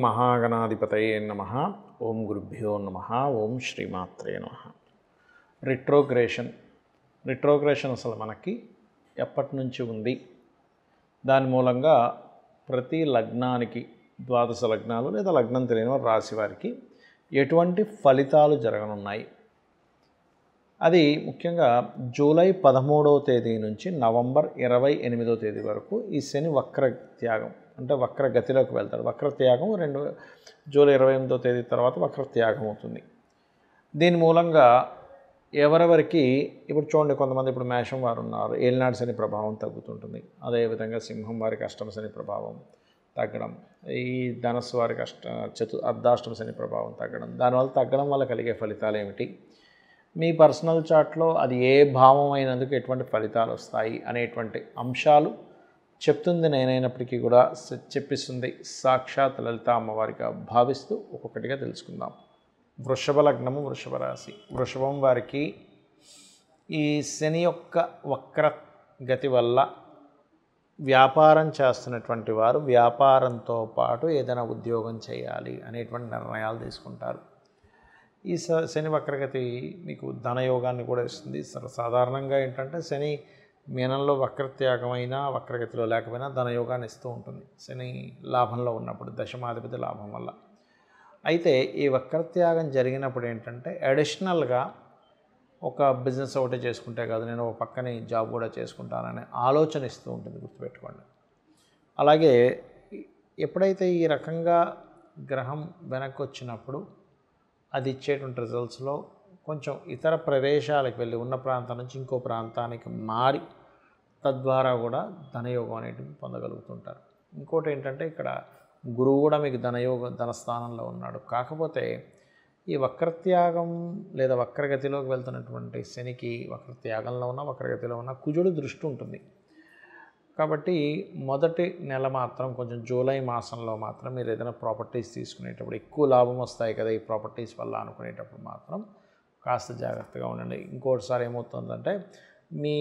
మహాగణాధిపతయే నమః. ఓం గురుభ్యో నమః. ఓం శ్రీమాత్రే నమః. రిట్రోగ్రేషన్ అసలు మనకి ఎప్పటి నుంచి ఉంది, దాని మూలంగా ప్రతి లగ్నానికి, ద్వాదశ లగ్నాలు లేదా లగ్నం తెలియని వారి రాశి వారికి ఎటువంటి ఫలితాలు జరగనున్నాయి, అది ముఖ్యంగా జూలై 13వ తేదీ నుంచి నవంబర్ 28వ తేదీ వరకు ఈ శని వక్ర త్యాగం అంటే వక్ర గతిలోకి వెళ్తాడు. వక్ర త్యాగం జూలై 28వ తేదీ తర్వాత వక్ర త్యాగం అవుతుంది. దీని మూలంగా ఎవరెవరికి ఇప్పుడు చూడండి, కొంతమంది ఇప్పుడు మేషం వారు ఉన్నారు, ఏలినాడు శని ప్రభావం తగ్గుతుంటుంది. అదేవిధంగా సింహం వారికి అష్టమ శని ప్రభావం తగ్గడం, ఈ ధనస్సు వారికి అర్ధాష్టమ శని ప్రభావం తగ్గడం. దానివల్ల తగ్గడం వల్ల కలిగే ఫలితాలు ఏమిటి, మీ పర్సనల్ చార్ట్లో అది ఏ భావం అయినందుకు ఎటువంటి ఫలితాలు వస్తాయి అనేటువంటి అంశాలు చెప్తుంది నేనైనప్పటికీ కూడా చెప్పిస్తుంది సాక్షాత్ లలిత అమ్మవారిగా భావిస్తూ ఒక్కొక్కటిగా తెలుసుకుందాం. వృషభ లగ్నము, వృషభ రాశి. వృషభం వారికి ఈ శని యొక్క వక్ర గతి వల్ల వ్యాపారం చేస్తున్నటువంటి వారు వ్యాపారంతో పాటు ఏదైనా ఉద్యోగం చేయాలి అనేటువంటి నిర్ణయాలు తీసుకుంటారు. ఈ శని వక్రగతి మీకు ధనయోగాన్ని కూడా ఇస్తుంది. సాధారణంగా ఏంటంటే శని మీనంలో వక్రత్యాగమైనా వక్రగతిలో లేకపోయినా ధనయోగాన్ని ఇస్తూ ఉంటుంది, శని లాభంలో ఉన్నప్పుడు, దశమాధిపతి లాభం వల్ల. అయితే ఈ వక్రత్యాగం జరిగినప్పుడు ఏంటంటే అడిషనల్గా ఒక బిజినెస్ ఒకటి చేసుకుంటే కాదు, నేను ఒక పక్కనే జాబ్ కూడా చేసుకుంటాననే ఆలోచన ఇస్తూ ఉంటుంది, గుర్తుపెట్టుకోండి. అలాగే ఎప్పుడైతే ఈ రకంగా గ్రహం వెనక్కి వచ్చినప్పుడు అది ఇచ్చేటువంటి రిజల్ట్స్లో కొంచెం ఇతర ప్రదేశాలకు వెళ్ళి ఉన్న ప్రాంతం నుంచి ఇంకో ప్రాంతానికి మారి తద్వారా కూడా ధనయోగం అనేటివి పొందగలుగుతుంటారు. ఇంకోటి ఏంటంటే ఇక్కడ గురువు కూడా మీకు ధనస్థానంలో ఉన్నాడు. కాకపోతే ఈ వక్రత్యాగం లేదా వక్రగతిలోకి వెళ్తున్నటువంటి శనికి వక్రత్యాగంలో ఉన్న వక్రగతిలో ఉన్న కుజుడు దృష్టి ఉంటుంది. కాబట్టి మొదటి నెల మాత్రం కొంచెం జూలై మాసంలో మాత్రం మీరు ఏదైనా ప్రాపర్టీస్ తీసుకునేటప్పుడు ఎక్కువ లాభం వస్తాయి కదా ఈ ప్రాపర్టీస్ వల్ల అనుకునేటప్పుడు మాత్రం కాస్త జాగ్రత్తగా ఉండండి. ఇంకోటిసారి ఏమవుతుందంటే మీ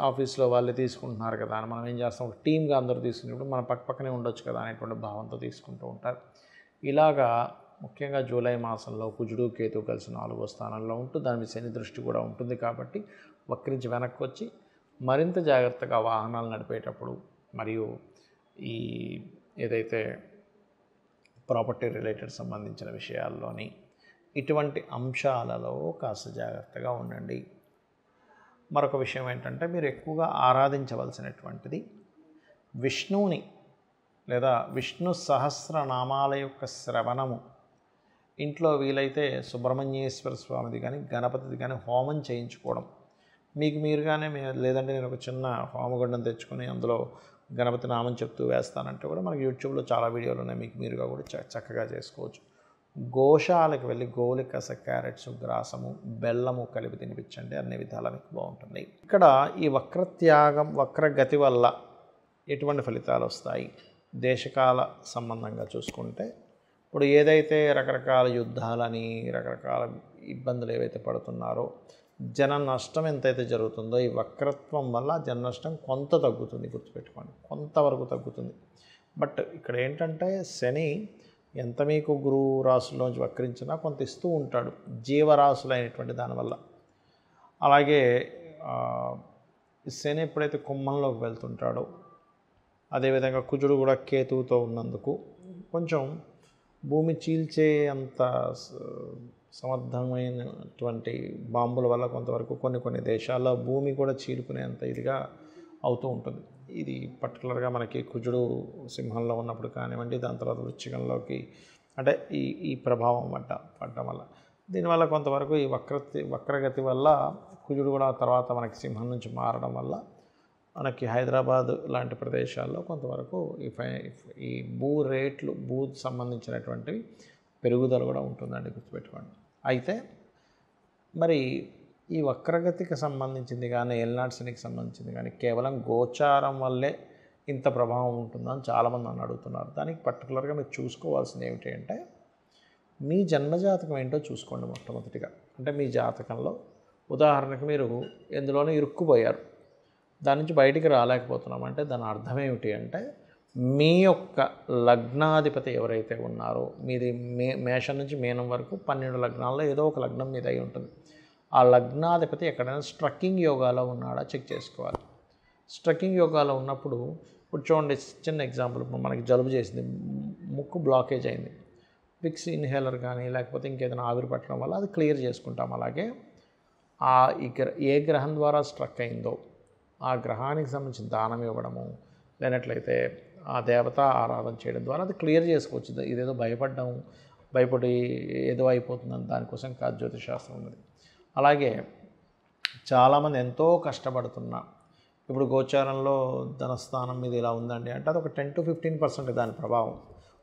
ఆఫీస్లో వాళ్ళు తీసుకుంటున్నారు కదా అని మనం ఏం చేస్తాం, ఒక టీమ్గా అందరూ తీసుకునేప్పుడు మన పక్కనే ఉండొచ్చు కదా అనేటువంటి భావంతో తీసుకుంటూ ఉంటారు. ఇలాగా ముఖ్యంగా జూలై మాసంలో కుజుడు కేతు కలిసి 4వ స్థానంలో ఉంటూ దాని మీద శని దృష్టి కూడా ఉంటుంది. కాబట్టి వక్రించి వెనక్కి వచ్చి మరింత జాగ్రత్తగా వాహనాలు నడిపేటప్పుడు మరియు ఈ ఏదైతే ప్రాపర్టీ రిలేటెడ్ సంబంధించిన విషయాల్లోని ఇటువంటి అంశాలలో కాస్త జాగ్రత్తగా ఉండండి. మరొక విషయం ఏంటంటే మీరు ఎక్కువగా ఆరాధించవలసినటువంటిది విష్ణువుని లేదా విష్ణు సహస్రనామాల యొక్క శ్రవణము. ఇంట్లో వీలైతే సుబ్రహ్మణ్యేశ్వర స్వామిది కానీ గణపతిది కానీ హోమం చేయించుకోవడం, మీకు మీరుగానే లేదంటే నేను ఒక చిన్న హోమగుండం తెచ్చుకొని అందులో గణపతి నామం చెప్తూ వేస్తానంటే కూడా మనకి యూట్యూబ్లో చాలా వీడియోలు ఉన్నాయి, మీకు మీరుగా కూడా చక్కగా చేసుకోవచ్చు. గోశాలకు వెళ్ళి గోలికస, క్యారెట్స్, గ్రాసము, బెల్లము కలిపి తినిపించండి, అన్ని విధాలా మీకు బాగుంటుంది. ఇక్కడ ఈ వక్రత్యాగం వక్రగతి వల్ల ఎటువంటి ఫలితాలు వస్తాయి, దేశకాల సంబంధంగా చూసుకుంటే ఇప్పుడు ఏదైతే రకరకాల యుద్ధాలని రకరకాల ఇబ్బందులు ఏవైతే పడుతున్నారో జన నష్టం ఎంతైతే జరుగుతుందో ఈ వక్రత్వం వల్ల జన నష్టం కొంత తగ్గుతుంది, గుర్తుపెట్టుకోండి, కొంతవరకు తగ్గుతుంది. బట్ ఇక్కడ ఏంటంటే శని ఎంత మీకు గురువు రాశుల్లోంచి వక్రించినా కొంత ఇస్తూ ఉంటాడు జీవరాశులైనటువంటి దానివల్ల. అలాగే శని ఎప్పుడైతే కుంభంలోకి వెళ్తుంటాడో అదేవిధంగా కుజుడు కూడా కేతువుతో ఉన్నందుకు కొంచెం భూమి చీల్చే అంత సమర్థమైనటువంటి బాంబుల వల్ల కొంతవరకు కొన్ని దేశాల్లో భూమి కూడా చీలుకునేంత ఇదిగా అవుతూ ఉంటుంది. ఇది పర్టికులర్గా మనకి కుజుడు సింహంలో ఉన్నప్పుడు కానివ్వండి, దాని తర్వాత వృశ్చికంలోకి అంటే ఈ ప్రభావం పడటం వల్ల దీనివల్ల కొంతవరకు ఈ వక్రగతి వల్ల కుజుడు కూడా తర్వాత మనకి సింహం నుంచి మారడం వల్ల మనకి హైదరాబాద్ లాంటి ప్రదేశాల్లో కొంతవరకు ఈ భూ సంబంధించినటువంటివి పెరుగుదల కూడా ఉంటుందండి, గుర్తుపెట్టుకోండి. అయితే మరి ఈ వక్రగతికి సంబంధించింది కానీ ఏలినాటి శనికి సంబంధించింది కానీ కేవలం గోచారం వల్లే ఇంత ప్రభావం ఉంటుందని చాలామంది నన్ను అడుగుతున్నారు. దానికి పర్టికులర్గా మీరు చూసుకోవాల్సింది ఏమిటి అంటే మీ జన్మజాతకం ఏంటో చూసుకోండి మొట్టమొదటిగా. అంటే మీ జాతకంలో ఉదాహరణకు మీరు ఎందులోనూ ఇరుక్కుపోయారు, దాని నుంచి బయటికి రాలేకపోతున్నాం అంటే దాని అర్థం ఏమిటి అంటే మీ యొక్క లగ్నాధిపతి ఎవరైతే ఉన్నారో మీది మేషం నుంచి మీనం వరకు 12 లగ్నాల్లో ఏదో ఒక లగ్నం మీద అయి ఉంటుంది. ఆ లగ్నాధిపతి ఎక్కడైనా స్ట్రక్కింగ్ యోగాలో ఉన్నాడా చెక్ చేసుకోవాలి. స్ట్రక్కింగ్ యోగాలో ఉన్నప్పుడు ఇప్పుడు చూడండి, చిన్న ఎగ్జాంపుల్, ఇప్పుడు మనకి జలుబు చేసింది, ముక్కు బ్లాకేజ్ అయింది, విక్స్ ఇన్హేలర్ కానీ లేకపోతే ఇంకేదైనా ఆవిరి పట్టడం వల్ల అది క్లియర్ చేసుకుంటాం. అలాగే ఏ గ్రహం ద్వారా స్ట్రక్ అయిందో ఆ గ్రహానికి సంబంధించిన దానం ఇవ్వడము, లేనట్లయితే ఆ దేవత ఆరాధన చేయడం ద్వారా అది క్లియర్ చేసుకోవచ్చు. ఇదేదో భయపడి ఏదో అయిపోతుందని దానికోసం కాదు జ్యోతిషశాస్త్రం ఉన్నది. అలాగే చాలామంది ఎంతో కష్టపడుతున్నా ఇప్పుడు గోచారంలో ధనస్థానం మీద ఇలా ఉందండి అంటే అది ఒక 10 to 15% దాని ప్రభావం.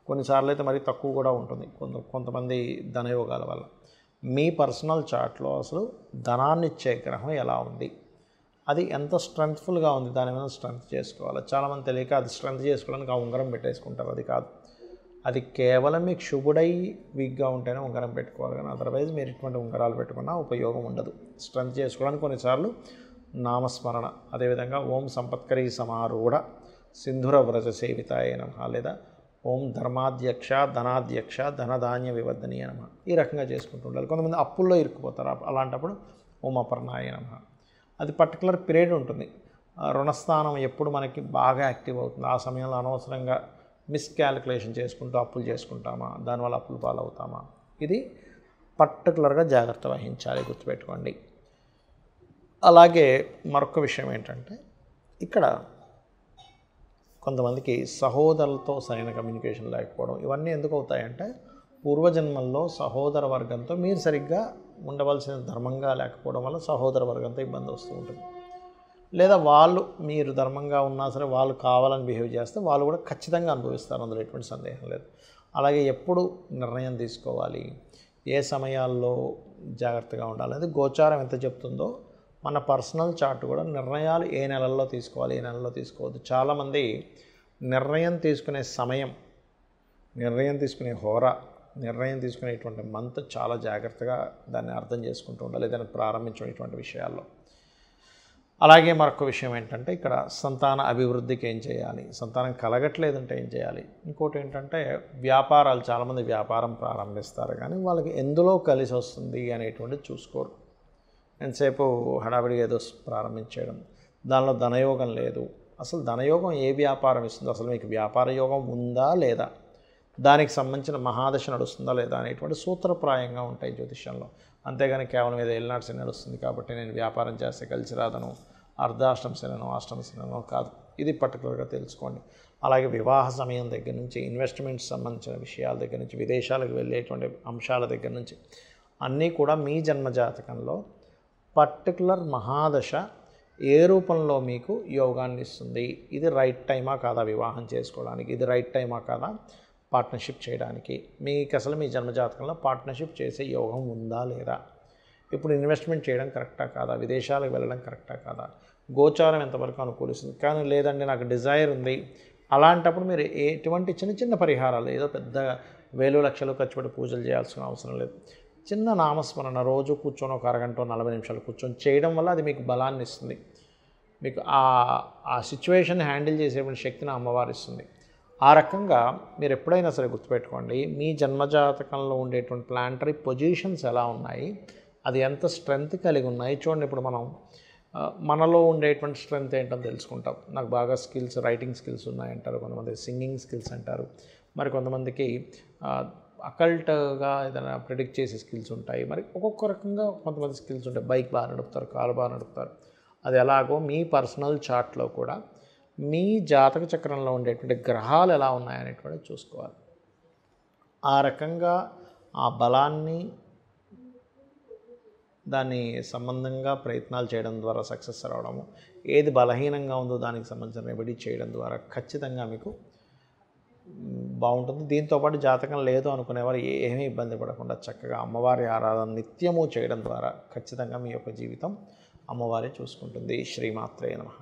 కొన్నిసార్లు అయితే మరీ తక్కువ కూడా ఉంటుంది కొంతమంది ధనయోగాల వల్ల. మీ పర్సనల్ చార్ట్లో అసలు ధనాన్ని ఇచ్చే గ్రహం ఎలా ఉంది, అది ఎంత స్ట్రెంగ్త్ఫుల్గా ఉంది, దాని మీద స్ట్రెంగ్త్ చేసుకోవాలి. చాలామంది తెలియక అది స్ట్రెంగ్త్ చేసుకోవడానికి ఆ ఉంగరం పెట్టేసుకుంటారు. అది కాదు, అది కేవలం మీకు శుభుడై వీక్గా ఉంటేనే ఉంగరం పెట్టుకోవాలి, కానీ అదర్వైజ్ మీరు ఇటువంటి ఉంగరాలు పెట్టుకున్నా ఉపయోగం ఉండదు. స్ట్రెంగ్త్ చేసుకోవడానికి కొన్నిసార్లు నామస్మరణ, అదేవిధంగా ఓం సంపత్కరీ సమారూఢ సింధుర వ్రజ సేవితాయ నమః, లేదా ఓం ధర్మాధ్యక్ష ధనాధ్యక్ష ధనధాన్య వివర్ధనీయ నమః, ఈ రకంగా చేసుకుంటూ ఉండాలి. కొంతమంది అప్పుల్లో ఇరుక్కుపోతారు, అలాంటప్పుడు ఓం అపర్ణాయ నమః. అది పర్టికులర్ పీరియడ్ ఉంటుంది. రుణస్థానం ఎప్పుడు మనకి బాగా యాక్టివ్ అవుతుంది, ఆ సమయంలో అనవసరంగా మిస్క్యాలిక్యులేషన్ చేసుకుంటూ అప్పులు చేసుకుంటామా, దానివల్ల అప్పులు పాలవుతామా, ఇది పర్టికులర్గా జాగ్రత్త వహించాలి, గుర్తుపెట్టుకోండి. అలాగే మరొక విషయం ఏంటంటే, ఇక్కడ కొంతమందికి సహోదరులతో సరైన కమ్యూనికేషన్ లేకపోవడం, ఇవన్నీ ఎందుకు అవుతాయంటే పూర్వజన్మల్లో సహోదర వర్గంతో మీరు సరిగ్గా ఉండవలసిన ధర్మంగా లేకపోవడం వల్ల సహోదర వర్గంతో ఇబ్బంది వస్తూ ఉంటుంది. లేదా వాళ్ళు మీరు ధర్మంగా ఉన్నా సరే వాళ్ళు కావాలని బిహేవ్ చేస్తే వాళ్ళు కూడా ఖచ్చితంగా అనుభవిస్తారు, అందులో ఎటువంటి సందేహం లేదు. అలాగే ఎప్పుడు నిర్ణయం తీసుకోవాలి, ఏ సమయాల్లో జాగ్రత్తగా ఉండాలి అనేది గోచారం ఎంత చెప్తుందో మన పర్సనల్ చార్ట్ కూడా నిర్ణయాలు ఏ నెలల్లో తీసుకోవాలి, ఏ నెలల్లో తీసుకోవద్దు. చాలామంది నిర్ణయం తీసుకునే సమయం, నిర్ణయం తీసుకునే హోరా, నిర్ణయం తీసుకునేటువంటి మంత్ చాలా జాగ్రత్తగా దాన్ని అర్థం చేసుకుంటూ ఉండాలి దాన్ని ప్రారంభించేటువంటి విషయాల్లో. అలాగే మరొక విషయం ఏంటంటే, ఇక్కడ సంతాన అభివృద్ధికి ఏం చేయాలి, సంతానం కలగట్లేదంటే ఏం చేయాలి. ఇంకోటి ఏంటంటే వ్యాపారాలు, చాలామంది వ్యాపారం ప్రారంభిస్తారు కానీ వాళ్ళకి ఎందులో కలిసి వస్తుంది అనేటువంటిది చూసుకోరు. ఎంతసేపు హడావిడిగా ఏదో ప్రారంభించేయడం, దానిలో ధనయోగం లేదు. అసలు ధనయోగం ఏ వ్యాపారం ఇస్తుందో, అసలు మీకు వ్యాపార యోగం ఉందా లేదా, దానికి సంబంధించిన మహాదశ నడుస్తుందా లేదా అనేటువంటి సూత్రప్రాయంగా ఉంటాయి జ్యోతిష్యంలో. అంతేగాని కేవలం ఏదో ఏలినాటి శని నడుస్తుంది కాబట్టి నేను వ్యాపారం చేస్తే కలిసి రాదను, అర్ధాష్టమ శనో అష్టమ శనో కాదు, ఇది పర్టికులర్గా తెలుసుకోండి. అలాగే వివాహ సమయం దగ్గర నుంచి, ఇన్వెస్ట్మెంట్స్ సంబంధించిన విషయాల దగ్గర నుంచి, విదేశాలకు వెళ్ళేటువంటి అంశాల దగ్గర నుంచి అన్నీ కూడా మీ జన్మజాతకంలో పర్టికులర్ మహాదశ ఏ రూపంలో మీకు యోగాన్ని ఇస్తుంది, ఇది రైట్ టైమా కాదా వివాహం చేసుకోవడానికి, ఇది రైట్ టైమా కాదా పార్ట్నర్షిప్ చేయడానికి, మీకు అసలు మీ జన్మజాతకంలో పార్ట్నర్షిప్ చేసే యోగం ఉందా లేదా, ఇప్పుడు ఇన్వెస్ట్మెంట్ చేయడం కరెక్టా కాదా, విదేశాలకు వెళ్ళడం కరెక్టా కాదా, గోచారం ఎంతవరకు అనుకూలిస్తుంది. కానీ లేదండి నాకు డిజైర్ ఉంది, అలాంటప్పుడు మీరు ఎటువంటి చిన్న చిన్న పరిహారాలు, ఏదో పెద్ద వేలు లక్షలు ఖర్చు పెట్టి పూజలు చేయాల్సిన అవసరం లేదు. చిన్న నామస్మరణ రోజు కూర్చొని ఒక అరగంట 40 నిమిషాలు కూర్చొని చేయడం వల్ల అది మీకు బలాన్ని ఇస్తుంది. మీకు ఆ సిచ్యువేషన్ హ్యాండిల్ చేసేటువంటి శక్తిని అమ్మవారు ఇస్తుంది. ఆ రకంగా మీరు ఎప్పుడైనా సరే గుర్తుపెట్టుకోండి, మీ జన్మజాతకంలో ఉండేటువంటి ప్లానటరీ పొజిషన్స్ ఎలా ఉన్నాయి, అది ఎంత స్ట్రెంగ్త్ కలిగి ఉన్నాయి చూడండి. ఇప్పుడు మనలో ఉండేటువంటి స్ట్రెంగ్త్ ఏంటని తెలుసుకుంటాం. నాకు బాగా స్కిల్స్, రైటింగ్ స్కిల్స్ ఉన్నాయంటారు, కొంతమంది సింగింగ్ స్కిల్స్ అంటారు, మరి కొంతమందికి అకల్ట్గా ఏదైనా ప్రిడిక్ట్ చేసే స్కిల్స్ ఉంటాయి. మరి ఒక్కొక్క రకంగా కొంతమంది స్కిల్స్ ఉంటాయి. బైక్ బాగా నడుపుతారు, కారు బాగా నడుపుతారు. అది ఎలాగో మీ పర్సనల్ చార్ట్లో కూడా మీ జాతక చక్రంలో ఉండేటువంటి గ్రహాలు ఎలా ఉన్నాయనేటువంటిది చూసుకోవాలి. ఆ రకంగా ఆ బలాన్ని దాని సంబంధంగా ప్రయత్నాలు చేయడం ద్వారా సక్సెస్ రావడము, ఏది బలహీనంగా ఉందో దానికి సంబంధించిన రెమెడీ చేయడం ద్వారా ఖచ్చితంగా మీకు బాగుంటుంది. దీంతోపాటు జాతకం లేదు అనుకునేవారు ఏమీ ఇబ్బంది పడకుండా చక్కగా అమ్మవారి ఆరాధన నిత్యము చేయడం ద్వారా ఖచ్చితంగా మీ యొక్క జీవితం అమ్మవారే చూసుకుంటుంది. శ్రీమాత్రే నమః.